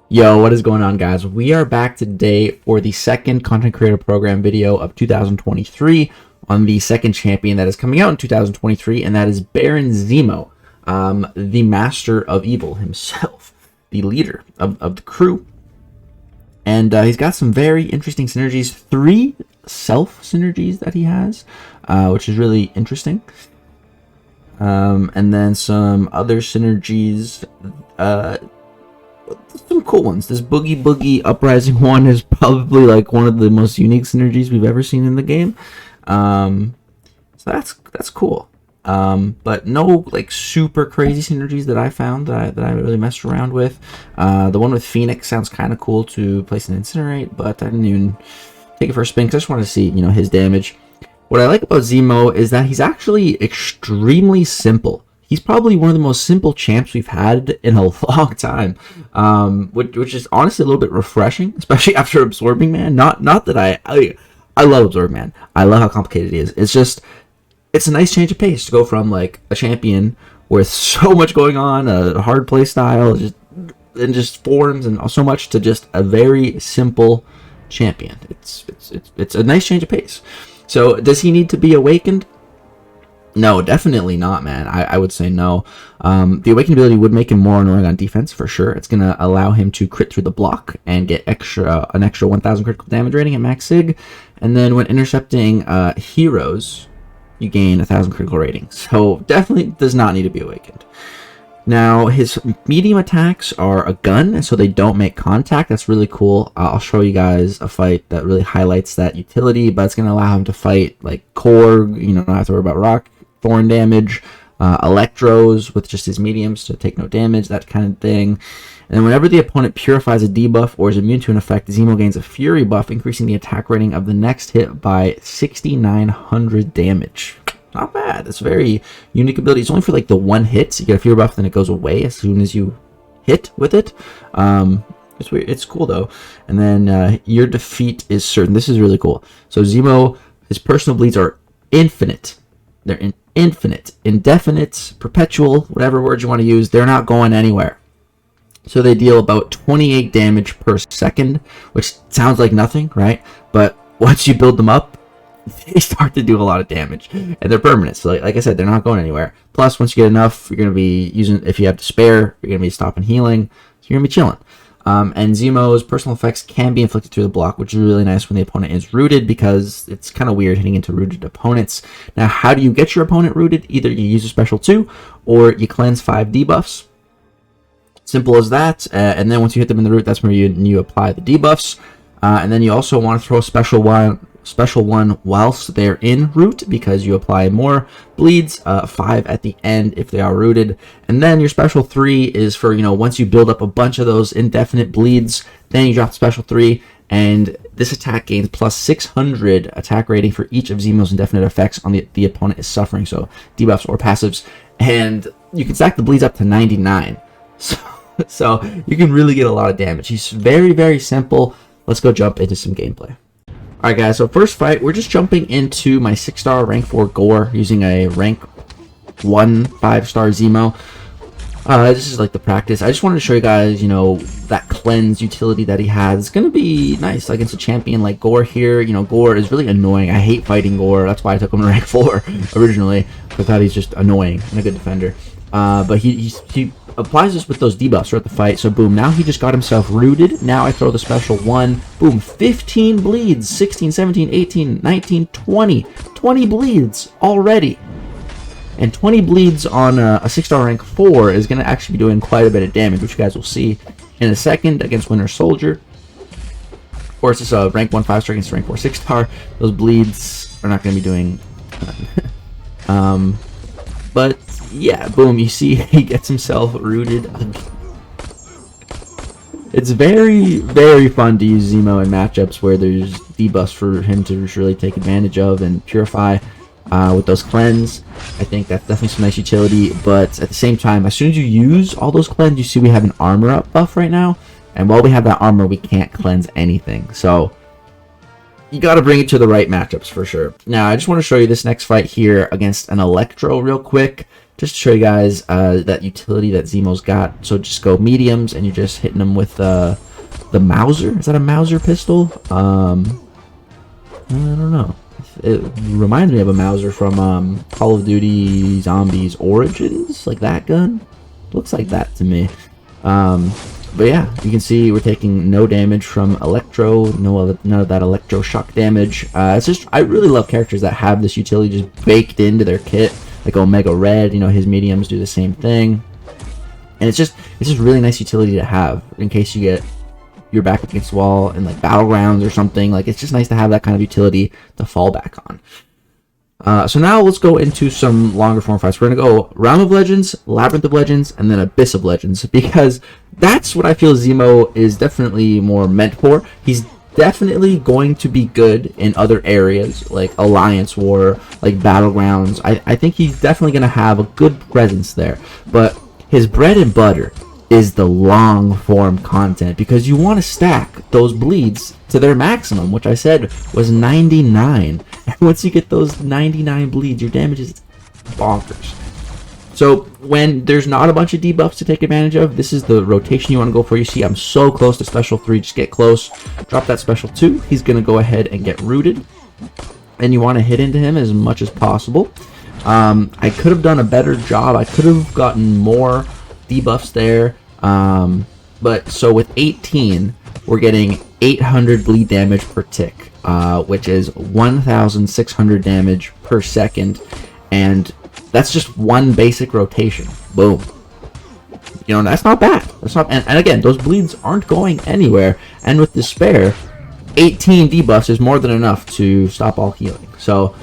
Yo, what is going on, guys? We are back today for the second content creator program video of 2023 on the second champion that is coming out in 2023, and that is Baron Zemo, the master of evil himself, the leader of the crew. And he's got some very interesting synergies, 3 self synergies that he has, which is really interesting. And then some other synergies, some cool ones. This Boogie Uprising one is probably like one of the most unique synergies we've ever seen in the game. So that's cool. But no like super crazy synergies that I found that I really messed around with. The one with Phoenix sounds kind of cool to place an Incinerate, but I didn't even take it for a spin because I just wanted to see, his damage. What I like about Zemo is that he's actually extremely simple. He's probably one of the most simple champs we've had in a long time, which is honestly a little bit refreshing, especially after Absorbing Man. Not that I love Absorbing Man. I love how complicated it is. It's just, it's a nice change of pace to go from like a champion with so much going on, a hard play style, just forms and so much, to just a very simple champion. It's a nice change of pace. So does he need to be awakened? No, definitely not, man. I would say no. The awakened ability would make him more annoying on defense for sure. It's gonna allow him to crit through the block and get an extra 1,000 critical damage rating at max sig, and then when intercepting heroes, you gain 1,000 critical rating. So definitely does not need to be awakened. Now his medium attacks are a gun, so they don't make contact. That's really cool. I'll show you guys a fight that really highlights that utility, but it's gonna allow him to fight like Korg. Not have to worry about rock thorn damage, electros with just his mediums to take no damage, that kind of thing. And then whenever the opponent purifies a debuff or is immune to an effect, Zemo gains a fury buff, increasing the attack rating of the next hit by 6,900 damage. Not bad. It's a very unique ability. It's only for like the one hit, so you get a fury buff, then it goes away as soon as you hit with it. It's weird. It's cool though. And then your defeat is certain. This is really cool. So Zemo, his personal bleeds are infinite. They're infinite, indefinite, perpetual, whatever words you want to use. They're not going anywhere. So they deal about 28 damage per second, which sounds like nothing, right? But once you build them up, they start to do a lot of damage, and they're permanent. So like I said, they're not going anywhere. Plus, once you get enough, you're going to be using, if you have to spare, you're going to be stopping healing. So you're going to be chilling. And Zemo's personal effects can be inflicted through the block, which is really nice when the opponent is rooted, because it's kind of weird hitting into rooted opponents. Now, how do you get your opponent rooted? Either you use a special 2, or you cleanse 5 debuffs. Simple as that. And then once you hit them in the root, that's where you apply the debuffs. And then you also want to throw a special one whilst they're in root, because you apply more bleeds, 5 at the end if they are rooted. And then your special 3 is for, once you build up a bunch of those indefinite bleeds, then you drop the special 3, and this attack gains plus 600 attack rating for each of Zemo's indefinite effects on the opponent is suffering, so debuffs or passives. And you can stack the bleeds up to 99. So you can really get a lot of damage. He's very, very simple. Let's go jump into some gameplay. Alright guys, so first fight, we're just jumping into my 6-star rank 4 Gore using a rank 1 5-star Zemo. This is like the practice. I just wanted to show you guys, that cleanse utility that he has. It's going to be nice against a champion like Gore here. Gore is really annoying. I hate fighting Gore. That's why I took him to rank 4 originally. I thought he's just annoying and a good defender. But he applies this with those debuffs throughout the fight. So boom, now he just got himself rooted. Now I throw the special 1. Boom, 15 bleeds. 16, 17, 18, 19, 20. 20 bleeds already. And 20 bleeds on a 6-star rank 4 is going to actually be doing quite a bit of damage, which you guys will see in a second against Winter Soldier. Of course, it's a rank 1 5-star against rank 4 6-star. Those bleeds are not going to be doing but yeah, boom, you see he gets himself rooted. It's very, very fun to use Zemo in matchups where there's debuffs for him to really take advantage of and purify with those cleanse. I think that's definitely some nice utility, but at the same time, as soon as you use all those cleanse, you see we have an armor up buff right now, and while we have that armor, we can't cleanse anything. So you got to bring it to the right matchups for sure. Now, I just want to show you this next fight here against an Electro real quick, just to show you guys that utility that Zemo's got. So just go mediums, and you're just hitting them with the Mauser. Is that a Mauser pistol? I don't know. It reminds me of a Mauser from Call of Duty Zombies Origins, like that gun. Looks like that to me. But yeah, you can see we're taking no damage from Electro, none of that Electro shock damage. It's just, I really love characters that have this utility just baked into their kit, like Omega Red. You know, his mediums do the same thing, and it's just really nice utility to have in case you get your back against the wall in like battlegrounds or something. Like, it's just nice to have that kind of utility to fall back on. So now let's go into some longer form fights. We're going to go Realm of Legends, Labyrinth of Legends, and then Abyss of Legends, because that's what I feel Zemo is definitely more meant for. He's definitely going to be good in other areas, like Alliance War, like Battlegrounds. I think he's definitely going to have a good presence there. But his bread and butter is the long form content, because you want to stack those bleeds to their maximum, which I said was 99. And once you get those 99 bleeds, your damage is bonkers. So when there's not a bunch of debuffs to take advantage of, this is the rotation you want to go for. You see I'm so close to special 3, just get close, drop that special 2. He's going to go ahead and get rooted, and you want to hit into him as much as possible. I could have done a better job. I could have gotten more debuffs there, but so with 18 we're getting 800 bleed damage per tick, which is 1,600 damage per second, and that's just one basic rotation. Boom. You know, that's not bad. That's not, and again, those bleeds aren't going anywhere, and with Despair, 18 debuffs is more than enough to stop all healing. So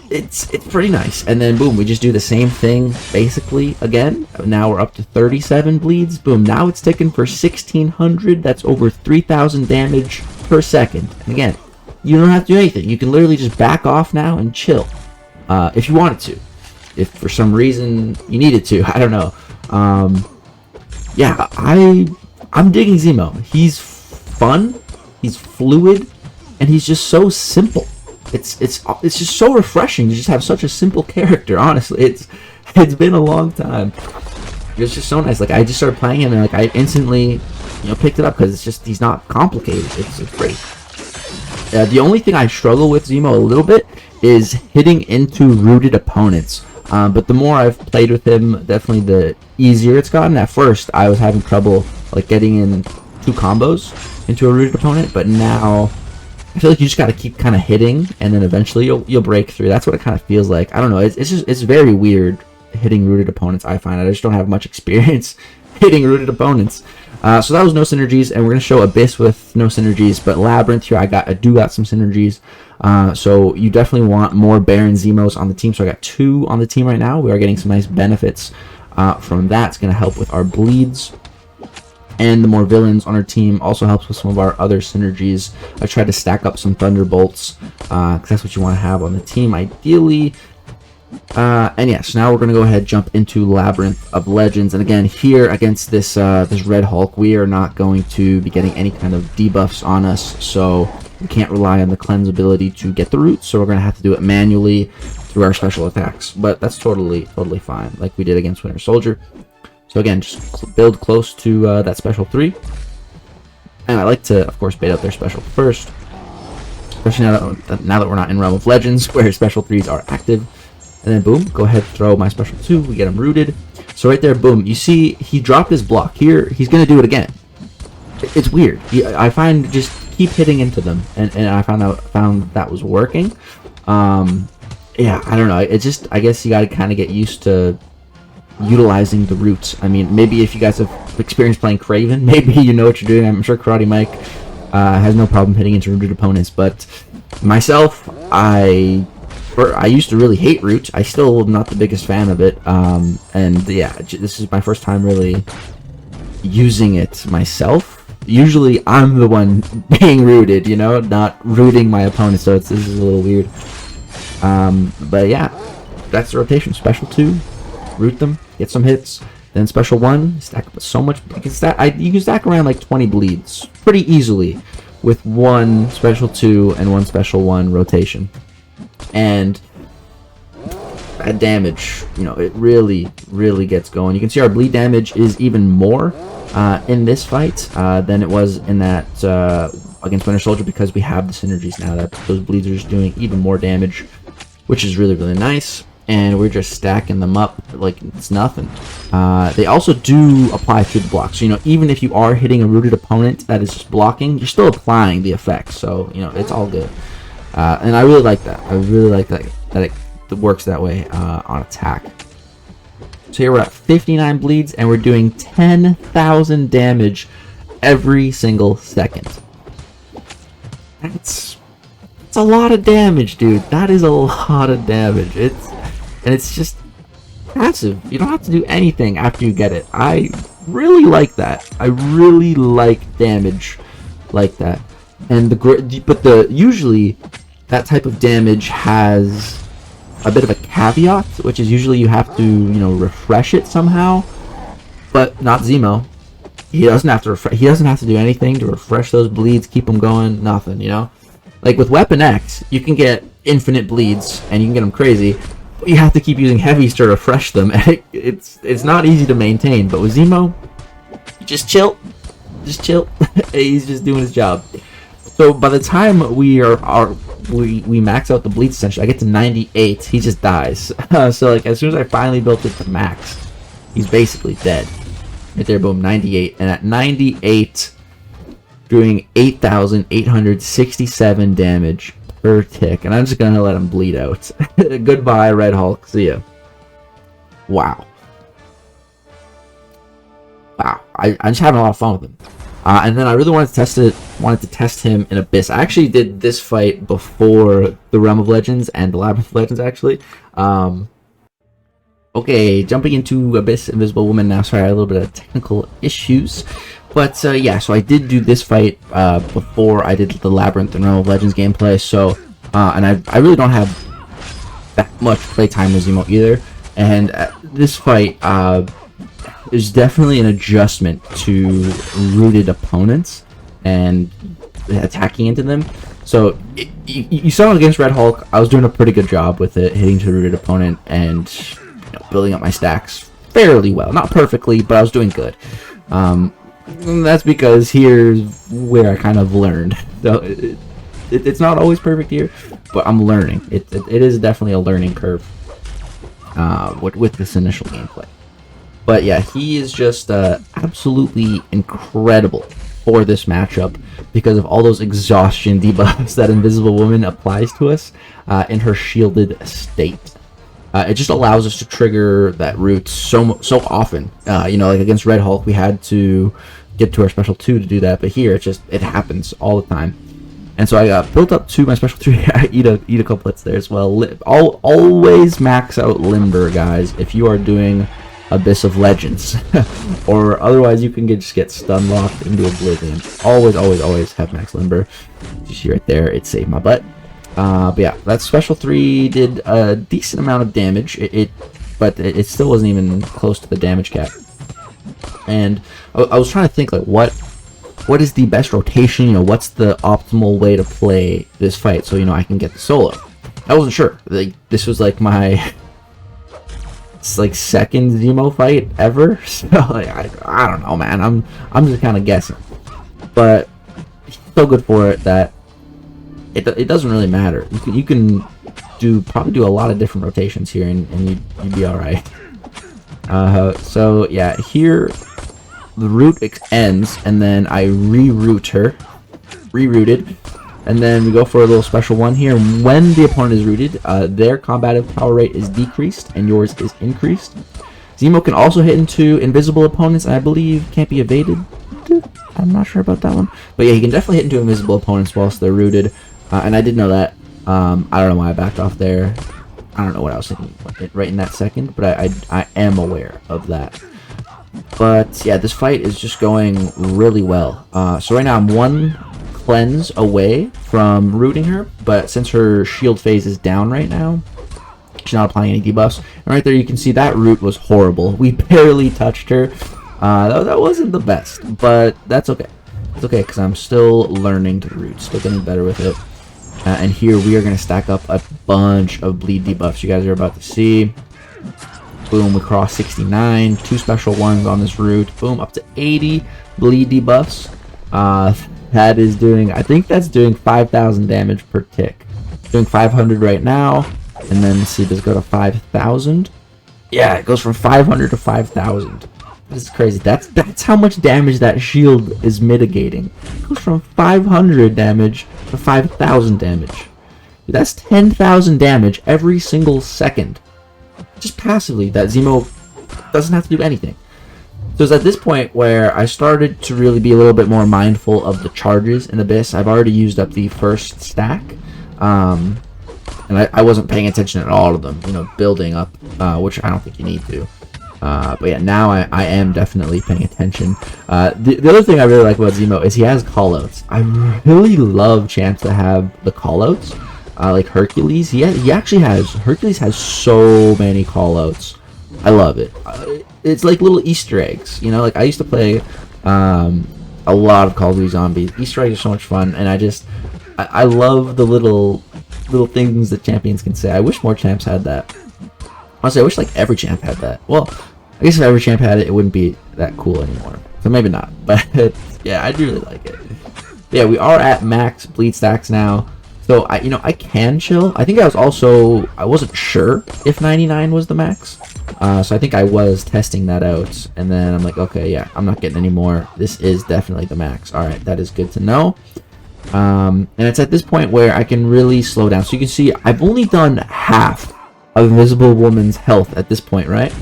it's pretty nice. And then boom, we just do the same thing basically again. Now we're up to 37 bleeds. Boom, now it's ticking for 1,600. That's over 3,000 damage per second. And again, you don't have to do anything. You can literally just back off now and chill, if you wanted to. If for some reason you needed to, I don't know. Yeah, I'm digging Zemo. He's fun, he's fluid, and he's just so simple. It's just so refreshing to just have such a simple character. Honestly, it's been a long time. It's just so nice. Like, I just started playing him, and like I instantly, picked it up because it's just, he's not complicated. It's great. The only thing I struggle with Zemo a little bit is hitting into rooted opponents. But the more I've played with him, definitely the easier it's gotten. At first, I was having trouble like getting in 2 combos into a rooted opponent, but now I feel like you just got to keep kind of hitting, and then eventually you'll break through. That's what it kind of feels like. I don't know. It's very weird hitting rooted opponents. I find I just don't have much experience hitting rooted opponents. So that was no synergies, and we're gonna show Abyss with no synergies, but Labyrinth here I do got some synergies. So you definitely want more Baron Zemos on the team. So I got 2 on the team right now. We are getting some nice benefits from that. It's gonna help with our bleeds. And the more villains on our team also helps with some of our other synergies. I tried to stack up some Thunderbolts, because that's what you want to have on the team, ideally. And yeah, so now we're going to go ahead and jump into Labyrinth of Legends. And again, here against this this Red Hulk, we are not going to be getting any kind of debuffs on us. So we can't rely on the cleanse ability to get the roots. So we're going to have to do it manually through our special attacks. But that's totally fine, like we did against Winter Soldier. So again, just build close to that special 3. And I like to, of course, bait out their special first. Especially now that we're not in Realm of Legends, where special 3s are active. And then boom, go ahead, throw my special 2. We get him rooted. So right there, boom. You see, he dropped his block. Here, he's going to do it again. It's weird. I find just keep hitting into them. And I found that was working. Yeah, I don't know. It's just, I guess you got to kind of get used to utilizing the roots. I mean, maybe if you guys have experience playing Kraven, maybe you know what you're doing. I'm sure Karate Mike has no problem hitting into rooted opponents, but myself, I used to really hate roots. I still am not the biggest fan of it, and yeah, this is my first time really using it myself. Usually I'm the one being rooted, not rooting my opponent, so this is a little weird. But yeah, that's the rotation. Special 2, root them, get some hits, then special 1, stack up so much. You can stack around like 20 bleeds pretty easily with one special 2 and one special 1 rotation. And that damage, you know, it really gets going. You can see our bleed damage is even more in this fight than it was in that against Winter Soldier, because we have the synergies now that those bleeds are just doing even more damage, which is really nice. And we're just stacking them up like it's nothing. They also do apply through the block, so you know, even if you are hitting a rooted opponent that is just blocking, you're still applying the effects, so you know, it's all good. And I really like that. I really like that it works that way on attack. So here we're at 59 bleeds, and we're doing 10,000 damage every single second. It's a lot of damage, dude. That is a lot of damage. It's just passive. You don't have to do anything after you get it. I really like that. I really like damage like that. And usually that type of damage has a bit of a caveat, which is usually you have to, you know, refresh it somehow. But not Zemo. He doesn't have to he doesn't have to do anything to refresh those bleeds, keep them going, nothing, you know? Like with Weapon X, you can get infinite bleeds and you can get them crazy, but you have to keep using heavies to refresh them, and it's not easy to maintain. But with Zemo, just chill. He's just doing his job. So by the time we max out the bleeds, essentially, I get to 98, he just dies. So like as soon as I finally built it to max, he's basically dead. Right there, boom, 98. And at 98, doing 8,867 damage per tick. And I'm just gonna let him bleed out. Goodbye, Red Hulk. See ya. Wow. I'm just having a lot of fun with him. And then I really wanted to test him in Abyss. I actually did this fight before the Realm of Legends and the Labyrinth Legends, actually. Okay, jumping into Abyss Invisible Woman now. Sorry, I had a little bit of technical issues. But yeah, so I did do this fight before I did the Labyrinth and Realm of Legends gameplay. So, and I really don't have that much playtime with Zemo either. And this fight is definitely an adjustment to rooted opponents and attacking into them. So you saw against Red Hulk, I was doing a pretty good job with it, hitting to a rooted opponent and building up my stacks fairly well. Not perfectly, but I was doing good. That's because here's where I kind of learned. So it's not always perfect here, but I'm learning. It is definitely a learning curve with this initial gameplay. But yeah, he is just absolutely incredible for this matchup because of all those exhaustion debuffs that Invisible Woman applies to us in her shielded state. It just allows us to trigger that root so often. You know, like against Red Hulk, we had to get to our special 2 to do that, but here it happens all the time. And so I got built up to my special 3. I eat a couple hits there as well. Always max out Limber, guys, if you are doing Abyss of Legends, or otherwise you can just get stun locked into Oblivion. Always have max Limber. You see right there, it saved my butt. But yeah, that special 3 did a decent amount of damage. But it still wasn't even close to the damage cap. And I was trying to think, like, what is the best rotation? You know, what's the optimal way to play this fight so, you know, I can get the solo. I wasn't sure. Like, this was like my second Zemo fight ever. So like, I don't know, man. I'm just kind of guessing. But he's so good for it that it doesn't really matter. You can probably do a lot of different rotations here, and you'd be all right. So yeah, here the root ends, and then I reroute her, and then we go for a little special 1 here. When the opponent is rooted, their combative power rate is decreased, and yours is increased. Zemo can also hit into invisible opponents, and I believe can't be evaded. I'm not sure about that one, but yeah, he can definitely hit into invisible opponents whilst they're rooted. And I did know that. I don't know why I backed off there. I don't know what I was thinking right in that second, but I am aware of that. But yeah, this fight is just going really well. So right now I'm 1 cleanse away from rooting her, but since her shield phase is down right now, she's not applying any debuffs. And right there you can see that root was horrible. We barely touched her. That wasn't the best, but that's okay. It's okay, because I'm still learning the route, still getting better with it. And here we are going to stack up a bunch of bleed debuffs you guys are about to see. Boom, we cross 69, 2 special ones on this route. Boom, up to 80 bleed debuffs. That is doing, I think that's doing 5,000 damage per tick. Doing 500 right now, and then let's see, does it go to 5,000? Yeah, it goes from 500 to 5,000. This is crazy. That's how much damage that shield is mitigating. It goes from 500 damage to 5,000 damage. Dude, that's 10,000 damage every single second. Just passively, that Zemo doesn't have to do anything. So it's at this point where I started to really be a little bit more mindful of the charges in Abyss. I've already used up the first stack. And I wasn't paying attention at all to them, you know, building up, which I don't think you need to. But yeah, now I am definitely paying attention. The other thing I really like about Zemo is he has callouts. I really love champs that have the callouts. Like Hercules, he actually has, Hercules has so many callouts. I love it. It's like little Easter eggs, you know, like I used to play a lot of Call of Duty Zombies. Easter eggs are so much fun, and I love the little things that champions can say. I wish more champs had that. Honestly, I wish like every champ had that. Well, I guess if every champ had it, it wouldn't be that cool anymore. So maybe not, but yeah, I do really like it. Yeah, we are at max bleed stacks now. So I can chill. I think I wasn't sure if 99 was the max. So I think I was testing that out, and then I'm like, okay, yeah, I'm not getting any more. This is definitely the max. All right, that is good to know. And it's at this point where I can really slow down. So you can see I've only done half of Invisible Woman's health at this point, right?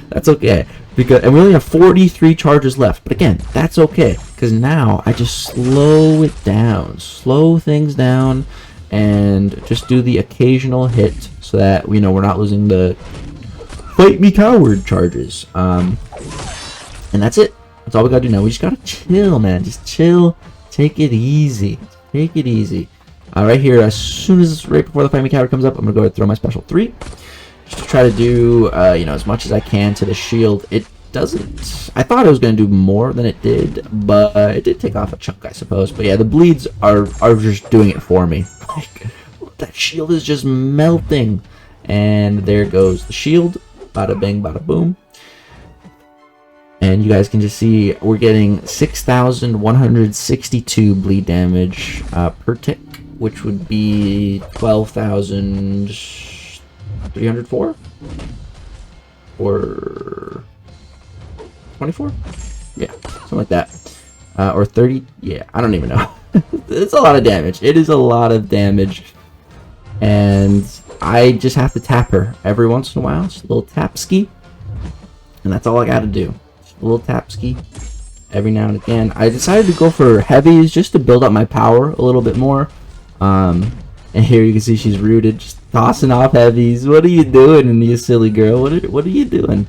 That's okay, and we only have 43 charges left. But again, that's okay, because now I just slow it down, slow things down, and just do the occasional hit so that we're not losing the fight me coward charges. And that's it. That's all we gotta do now. We just gotta chill, man. Just chill. Take it easy. Take it easy. Right here, as soon as right before the fight me coward comes up, I'm gonna go ahead and throw my special 3. Just to try to do as much as I can to the shield. It doesn't. I thought it was gonna do more than it did, but it did take off a chunk, I suppose. But yeah, the bleeds are just doing it for me. Like, that shield is just melting, and there goes the shield. Bada bing, bada boom. And you guys can just see we're getting 6,162 bleed damage per tick, which would be 12,304 or 24. Yeah, something like that. Or 30. Yeah, I don't even know. It's a lot of damage. It is a lot of damage. And I just have to tap her every once in a while. Just a little tap ski. And that's all I gotta do. Just a little tap ski every now and again. I decided to go for heavies just to build up my power a little bit more. And here you can see she's rooted, just tossing off heavies. What are you doing, you silly girl? What are you doing?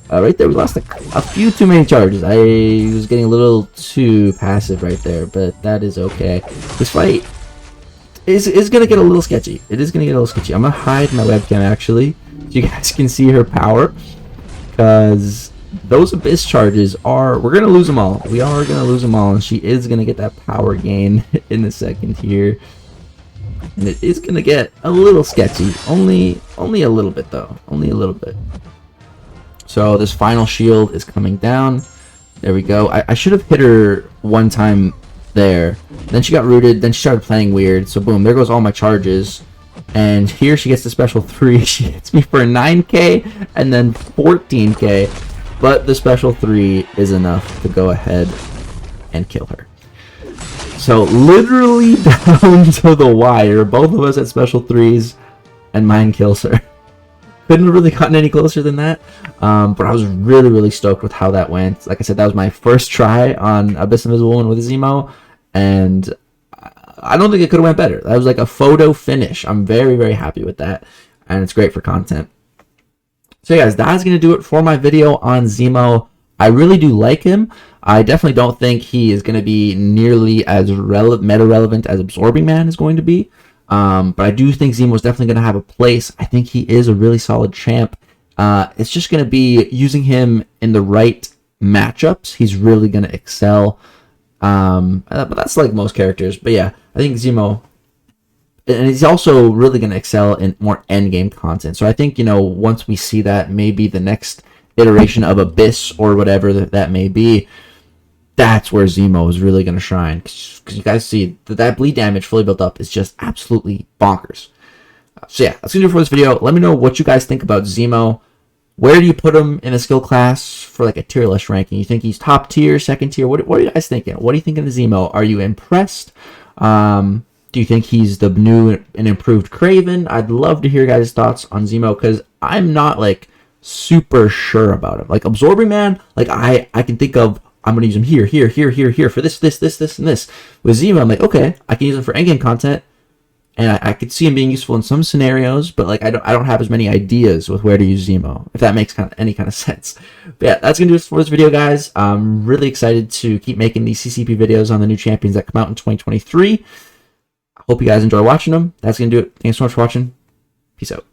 Right there, we lost a few too many charges. I was getting a little too passive right there, but that is okay. This fight is gonna get a little sketchy. It is gonna get a little sketchy. I'm gonna hide my webcam actually, so you guys can see her power, because those Abyss charges we're gonna lose them all. We are gonna lose them all, and she is gonna get that power gain in a second here. And it is gonna get a little sketchy. Only a little bit though. Only a little bit. So this final shield is coming down. There we go. I should have hit her one time there. Then she got rooted. Then she started playing weird. So boom, there goes all my charges. And here she gets the special 3. She hits me for 9k and then 14k. But the special 3 is enough to go ahead and kill her. So literally down to the wire, both of us at special 3s, and mine kills her. Couldn't have really gotten any closer than that, but I was really stoked with how that went. Like I said, that was my first try on Abyss Invisible Woman with Zemo, and I don't think it could have went better. That was like a photo finish. I'm very happy with that, and it's great for content. So yeah, guys, that's going to do it for my video on Zemo. I really do like him. I definitely don't think he is going to be nearly as meta-relevant as Absorbing Man is going to be. But I do think Zemo is definitely going to have a place. I think he is a really solid champ. It's just going to be using him in the right matchups. He's really going to excel. But that's like most characters. But yeah, I think Zemo, and he's also really going to excel in more end game content. So I think, you know, once we see that, maybe the next iteration of Abyss or whatever that may be, that's where Zemo is really going to shine. Because you guys see that bleed damage fully built up is just absolutely bonkers. So yeah, that's going to do it for this video. Let me know what you guys think about Zemo. Where do you put him in a skill class for like a tier list ranking? You think he's top tier, second tier? What are you guys thinking? What do you think of Zemo? Are you impressed? Do you think he's the new and improved Kraven? I'd love to hear your guys' thoughts on Zemo, because I'm not like super sure about him. Like Absorbing Man, like I can think of, I'm gonna use him here for this, and this. With Zemo, I'm like, okay, I can use him for endgame content, and I could see him being useful in some scenarios, but like I don't have as many ideas with where to use Zemo, if that makes any kind of sense. But yeah, that's gonna do it for this video, guys. I'm really excited to keep making these CCP videos on the new champions that come out in 2023. Hope you guys enjoy watching them. That's going to do it. Thanks so much for watching. Peace out.